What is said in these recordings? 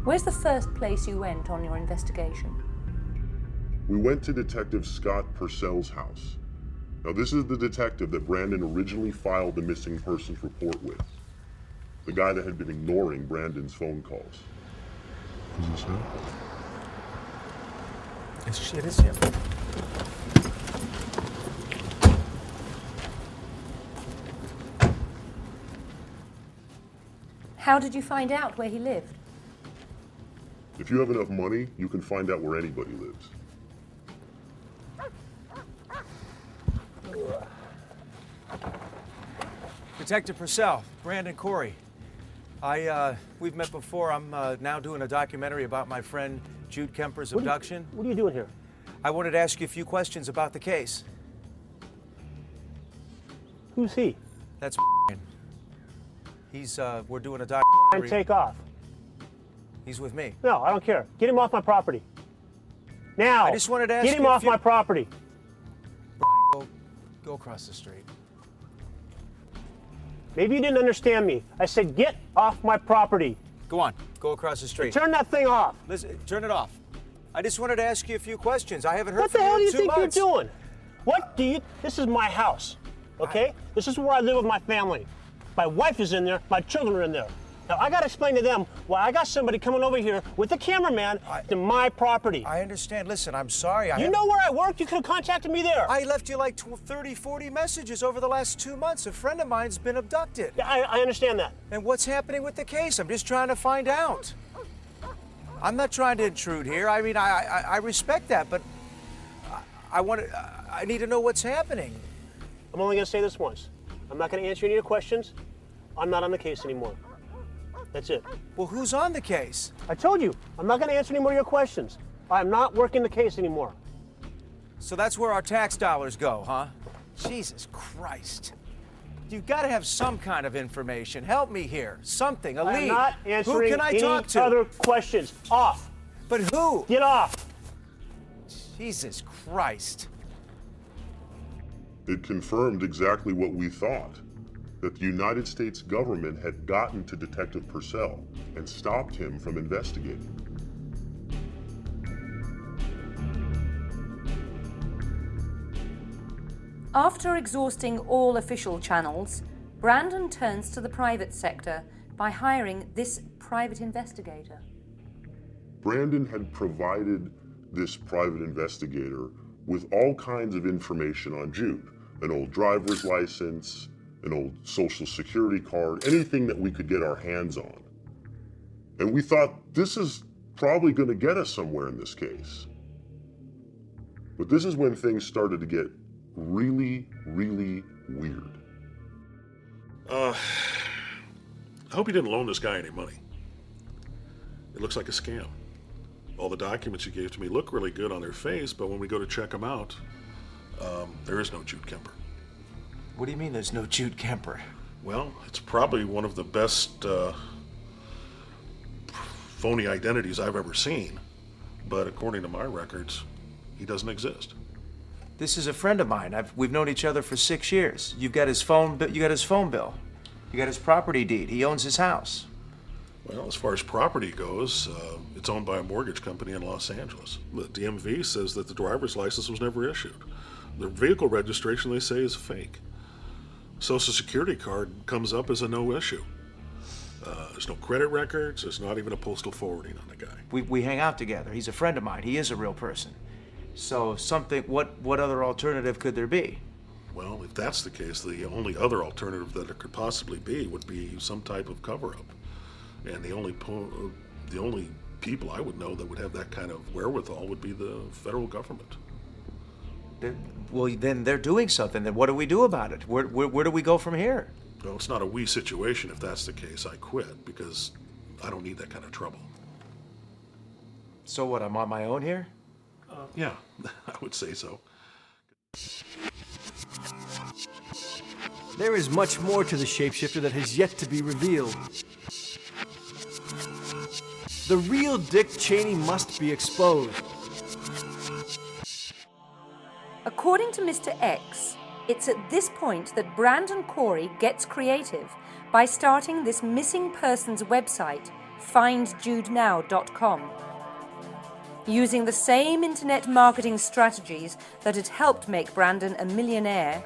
Where's the first place you went on your investigation? We went to Detective Scott Purcell's house. Now, this is the detective that Brendon originally filed the missing persons report with. The guy that had been ignoring Brandon's phone calls. Is this him? It is him. How did you find out where he lived? If you have enough money, you can find out where anybody lives. Detective Purcell, Brandon Corey. We've met before. I'm now doing a documentary about my friend Jude Kemper's abduction. What are you doing here? I wanted to ask you a few questions about the case. Who's he? That's we're doing a documentary. And take off. He's with me. No, I don't care. Get him off my property. Now. I just wanted to ask Get him off my property. Brian, go across the street. Maybe you didn't understand me. I said get off my property. Go on. Go across the street. Turn that thing off. Listen, turn it off. I just wanted to ask you a few questions. I haven't heard What from the you hell do in you 2 think months. you're doing? What do you... This is my house, okay? This is where I live with my family. My wife is in there. My children are in there. Now, I got to explain to them why I got somebody coming over here with a cameraman to my property. I understand. Listen, I'm sorry. You know where I work? You could have contacted me there. I left you like 30, 40 messages over the last 2 months. A friend of mine's been abducted. Yeah, I understand that. And what's happening with the case? I'm just trying to find out. I'm not trying to intrude here. I mean, I respect that, but I need to know what's happening. I'm only going to say this once. I'm not going to answer any of your questions. I'm not on the case anymore. That's it. Well, who's on the case? I told you, I'm not going to answer any more of your questions. I'm not working the case anymore. So that's where our tax dollars go, huh? Jesus Christ. You've got to have some kind of information. Help me here. Something, a lead. I'm not answering who can I any talk to? other questions. Off. But who? Get off. Jesus Christ. It confirmed exactly what we thought, that the United States government had gotten to Detective Purcell and stopped him from investigating. After exhausting all official channels, Brandon turns to the private sector by hiring this private investigator. Brandon had provided this private investigator with all kinds of information on Jude, an old driver's license, an old social security card, anything that we could get our hands on. And we thought, this is probably going to get us somewhere in this case. But this is when things started to get really, really weird. I hope you didn't loan this guy any money. It looks like a scam. All the documents you gave to me look really good on their face, but when we go to check them out, there is no Jude Kemper. What do you mean there's no Jude Kemper? Well, it's probably one of the best phony identities I've ever seen, but according to my records, he doesn't exist. This is a friend of mine. We've known each other for 6 years. You got his phone bill. You got his property deed. He owns his house. Well, as far as property goes, it's owned by a mortgage company in Los Angeles. The DMV says that the driver's license was never issued. The vehicle registration, they say, is fake. Social security card comes up as a no issue. There's no credit records. There's not even a postal forwarding on the guy. We hang out together. He's a friend of mine. He is a real person. So what other alternative could there be? Well, if that's the case, the only other alternative that it could possibly be would be some type of cover-up. And the only people I would know that would have that kind of wherewithal would be the federal government. Well, then they're doing something. Then what do we do about it? Where do we go from here? Well, it's not a we situation if that's the case. I quit because I don't need that kind of trouble. So what, I'm on my own here? Yeah, I would say so. There is much more to the shapeshifter that has yet to be revealed. The real Dick Cheney must be exposed. According to Mr. X, it's at this point that Brandon Corey gets creative by starting this missing persons website findjudenow.com. Using the same internet marketing strategies that had helped make Brendon a millionaire,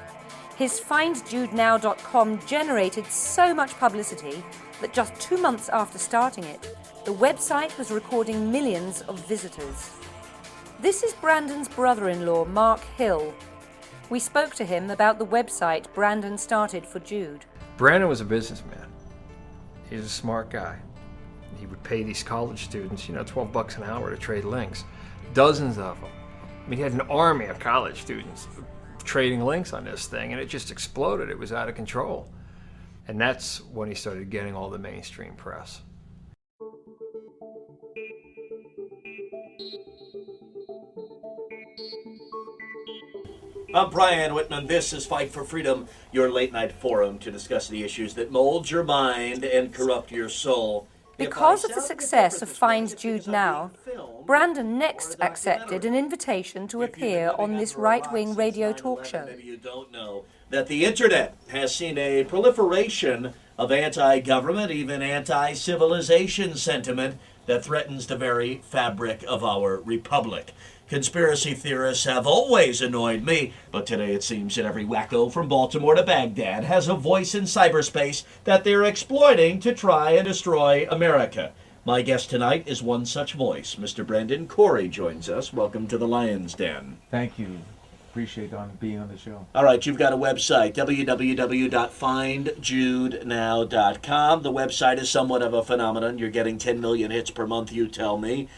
his findjudenow.com generated so much publicity that just 2 months after starting it, the website was recording millions of visitors. This is Brendon's brother-in-law, Mark Hill. We spoke to him about the website Brendon started for Jude. Brendon was a businessman. He was a smart guy. He would pay these college students, $12 an hour to trade links. Dozens of them. I mean, he had an army of college students trading links on this thing, and it just exploded. It was out of control. And that's when he started getting all the mainstream press. I'm Brian Whitman. This is Fight for Freedom, your late-night forum to discuss the issues that mold your mind and corrupt your soul. Because of the success of Find Jude Now, Brendon next accepted an invitation to appear on this right-wing radio talk show. Maybe you don't know that the internet has seen a proliferation of anti-government, even anti-civilization sentiment that threatens the very fabric of our republic. Conspiracy theorists have always annoyed me, but today it seems that every wacko from Baltimore to Baghdad has a voice in cyberspace that they're exploiting to try and destroy America. My guest tonight is one such voice. Mr. Brendon Corey joins us. Welcome to the Lion's Den. Thank you. Appreciate being on the show. All right, you've got a website, www.findjudenow.com. The website is somewhat of a phenomenon. You're getting 10 million hits per month, you tell me.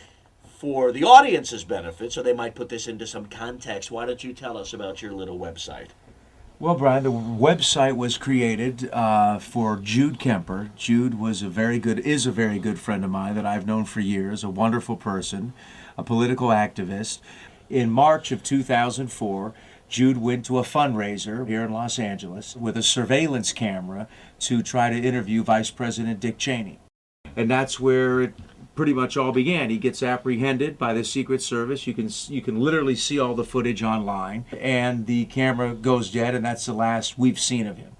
For the audience's benefit, so they might put this into some context, why don't you tell us about your little website? Well, Brian, the website was created for Jude Kemper. Jude is a very good friend of mine that I've known for years, a wonderful person, a political activist. In March of 2004, Jude went to a fundraiser here in Los Angeles with a surveillance camera to try to interview Vice President Dick Cheney. And that's where it pretty much all began. He gets apprehended by the Secret Service. You can literally see all the footage online, and the camera goes dead, and that's the last we've seen of him.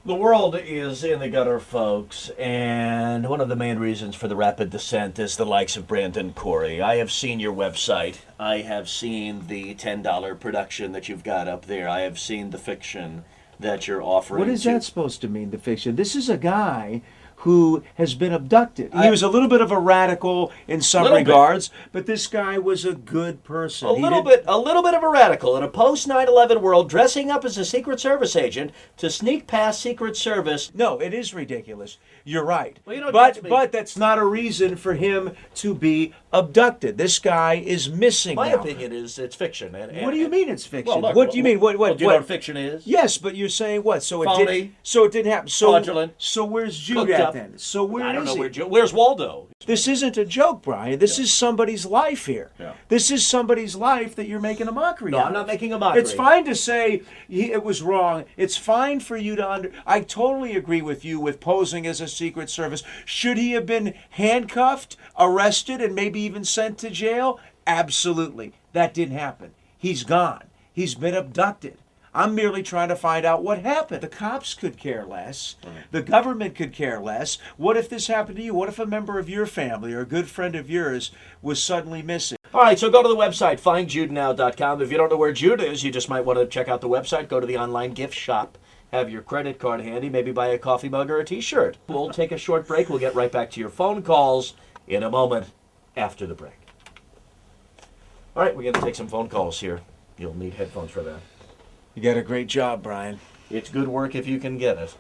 The world is in the gutter, folks, and one of the main reasons for the rapid descent is the likes of Brendon Corey. I have seen your website. I have seen the $10 production that you've got up there. I have seen the fiction that you're offering. What is that supposed to mean, the fiction? This is a guy who has been abducted. He was a little bit of a radical in some regards, but this guy was a good person. A little bit of a radical in a post 9/11 world, dressing up as a Secret Service agent to sneak past Secret Service. No, it is ridiculous. You're right. Well, but that's not a reason for him to be abducted. This guy is missing. My now. opinion is it's fiction. What do you mean it's fiction? Well, look, what do you mean? What? Do you know what fiction is? Yes, but you're saying what? So it Phony, didn't. So it didn't happen. So fraudulent. So where's Jude Cooked at up. then? So where I don't is know he? where's Waldo? This isn't a joke, Brian. This is somebody's life here. Yeah. This is somebody's life that you're making a mockery No, of. I'm not making a mockery. It's fine to say it was wrong. It's fine for you to I totally agree with you with posing as a Secret Service. Should he have been handcuffed, arrested, and maybe even sent to jail? Absolutely. That didn't happen. He's gone. He's been abducted. I'm merely trying to find out what happened. The cops could care less. Right. The government could care less. What if this happened to you? What if a member of your family or a good friend of yours was suddenly missing? All right, so go to the website, findjudenow.com. If you don't know where Jude is, you just might want to check out the website, go to the online gift shop, have your credit card handy, maybe buy a coffee mug or a t-shirt. We'll take a short break. We'll get right back to your phone calls in a moment after the break. All right, we're going to take some phone calls here. You'll need headphones for that. You got a great job, Brian. It's good work if you can get it.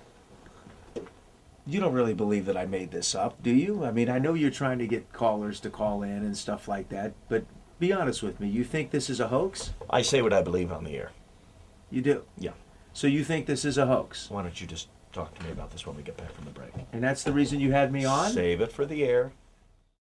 You don't really believe that I made this up, do you? I mean, I know you're trying to get callers to call in and stuff like that, but be honest with me. You think this is a hoax? I say what I believe on the air. You do? Yeah. So you think this is a hoax? Why don't you just talk to me about this when we get back from the break? And that's the reason you had me on? Save it for the air.